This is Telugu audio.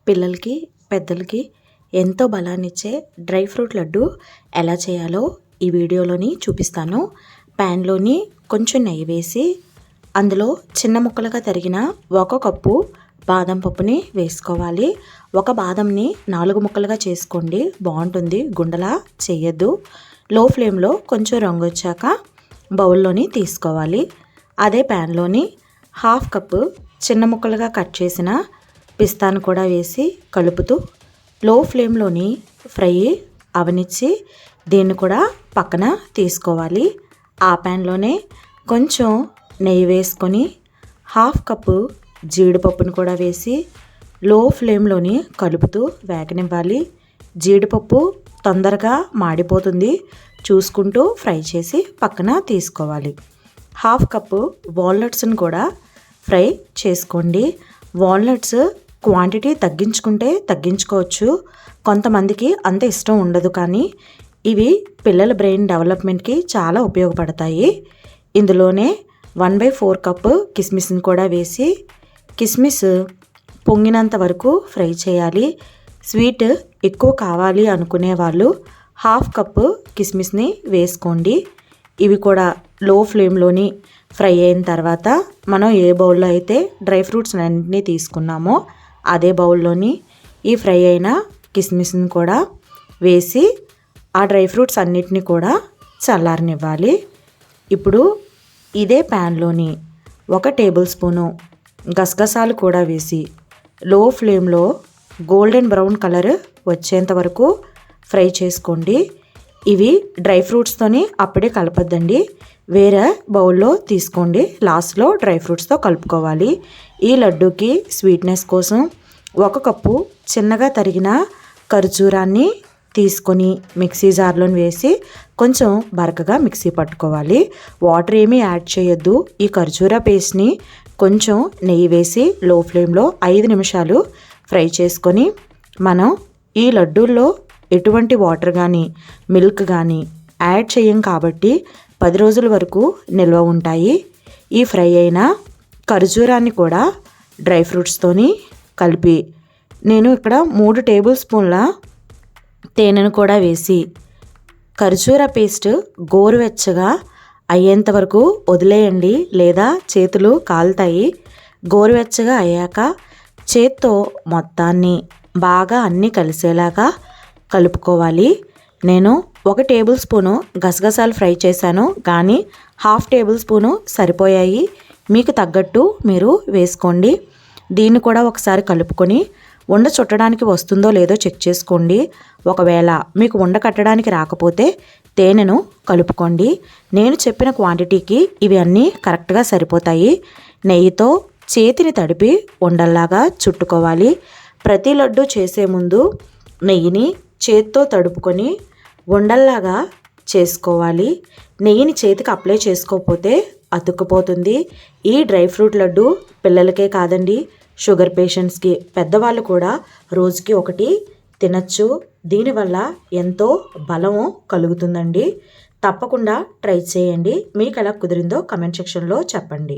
పిల్లలకి పెద్దలకి ఎంతో బలాన్నిచ్చే డ్రై ఫ్రూట్ లడ్డు ఎలా చేయాలో ఈ వీడియోలోని చూపిస్తాను. ప్యాన్లోని కొంచెం నెయ్యి వేసి అందులో చిన్న ముక్కలుగా తరిగిన 1 కప్పు బాదం పప్పుని వేసుకోవాలి. ఒక బాదంని 4 ముక్కలుగా చేసుకోండి, బాగుంటుంది, గుండలా చేయొద్దు. లో ఫ్లేమ్లో కొంచెం రంగు వచ్చాక బౌల్లోని తీసుకోవాలి. అదే ప్యాన్లోని 1/2 కప్పు చిన్న ముక్కలుగా కట్ చేసిన పిస్తాను కూడా వేసి కలుపుతూ లో ఫ్లేమ్లోని ఫ్రై అవనిచ్చి దీన్ని కూడా పక్కన తీసుకోవాలి. ఆ ప్యాన్లోనే కొంచెం నెయ్యి వేసుకొని 1/2 కప్పు జీడిపప్పును కూడా వేసి లో ఫ్లేమ్లోని కలుపుతూ వేగనివ్వాలి. జీడిపప్పు తొందరగా మాడిపోతుంది, చూసుకుంటూ ఫ్రై చేసి పక్కన తీసుకోవాలి. 1/2 కప్పు వాల్నట్స్ని కూడా ఫ్రై చేసుకోండి. వాల్నట్స్ క్వాంటిటీ తగ్గించుకుంటే తగ్గించుకోవచ్చు, కొంతమందికి అంత ఇష్టం ఉండదు, కానీ ఇవి పిల్లల బ్రెయిన్ డెవలప్మెంట్కి చాలా ఉపయోగపడతాయి. ఇందులోనే 1/4 కప్పు కిస్మిస్ని కూడా వేసి కిస్మిస్ పొంగినంత వరకు ఫ్రై చేయాలి. స్వీట్ ఎక్కువ కావాలి అనుకునే వాళ్ళు 1/2 కప్పు కిస్మిస్ని వేసుకోండి. ఇవి కూడా లో ఫ్లేమ్లోని ఫ్రై అయిన తర్వాత మనం ఏ బౌల్లో అయితే డ్రై ఫ్రూట్స్ అన్నింటినీ తీసుకున్నామో అదే బౌల్లోని ఈ ఫ్రై అయిన కిస్మిస్ని కూడా వేసి ఆ డ్రై ఫ్రూట్స్ అన్నిటిని కూడా చల్లారనివ్వాలి. ఇప్పుడు ఇదే ప్యాన్లోని 1 టేబుల్ స్పూను గసగసాలు కూడా వేసి లో ఫ్లేమ్లో గోల్డెన్ బ్రౌన్ కలర్ వచ్చేంత వరకు ఫ్రై చేసుకోండి. ఇవి డ్రై ఫ్రూట్స్తోని అప్పుడే కలపద్దండి, వేరే బౌల్లో తీసుకోండి, లాస్ట్లో డ్రై ఫ్రూట్స్తో కలుపుకోవాలి. ఈ లడ్డూకి స్వీట్నెస్ కోసం 1 కప్పు చిన్నగా తరిగిన ఖర్జూరాన్ని తీసుకొని మిక్సీ జార్లో వేసి కొంచెం బరకగా మిక్సీ పట్టుకోవాలి. వాటర్ ఏమీ యాడ్ చేయొద్దు. ఈ ఖర్జూర పేస్ట్ని కొంచెం నెయ్యి వేసి లో ఫ్లేమ్లో 5 నిమిషాలు ఫ్రై చేసుకొని మనం ఈ లడ్డూల్లో ఎటువంటి వాటర్ కానీ మిల్క్ కానీ యాడ్ చేయం కాబట్టి 10 రోజుల వరకు నిల్వ ఉంటాయి. ఈ ఫ్రై అయిన ఖర్జూరాన్ని కూడా డ్రై ఫ్రూట్స్తోని కలిపి నేను ఇక్కడ 3 టేబుల్ స్పూన్ల తేనెను కూడా వేసి ఖర్జూర పేస్ట్ గోరువెచ్చగా అయ్యేంత వరకు వదిలేయండి, లేదా చేతులు కాలుతాయి. గోరువెచ్చగా అయ్యాక చేత్తో మొత్తాన్ని బాగా అన్నీ కలిసేలాగా కలుపుకోవాలి. నేను 1 టేబుల్ స్పూను గసగసాలు ఫ్రై చేశాను, కానీ 1/2 టేబుల్ స్పూను సరిపోయాయి. మీకు తగ్గట్టు మీరు వేసుకోండి. దీన్ని కూడా ఒకసారి కలుపుకొని ఉండ చుట్టడానికి వస్తుందో లేదో చెక్ చేసుకోండి. ఒకవేళ మీకు ఉండ కట్టడానికి రాకపోతే తేనెను కలుపుకోండి. నేను చెప్పిన క్వాంటిటీకి ఇవి అన్నీ కరెక్ట్గా సరిపోతాయి. నెయ్యితో చేతిని తడిపి ఉండల్లాగా చుట్టుకోవాలి. ప్రతి లడ్డు చేసే ముందు నెయ్యిని చేత్తో తడుపుకొని ఉండల్లాగా చేసుకోవాలి. నెయ్యిని చేతికి అప్లై చేసుకోకపోతే అతుక్కుపోతుంది. ఈ డ్రై ఫ్రూట్ లడ్డు పిల్లలకే కాదండి, షుగర్ పేషెంట్స్కి, పెద్దవాళ్ళు కూడా రోజుకి 1 తినచ్చు. దీనివల్ల ఎంతో బలము కలుగుతుందండి. తప్పకుండా ట్రై చేయండి. మీకు ఎలా కుదిరిందో కమెంట్ సెక్షన్లో చెప్పండి.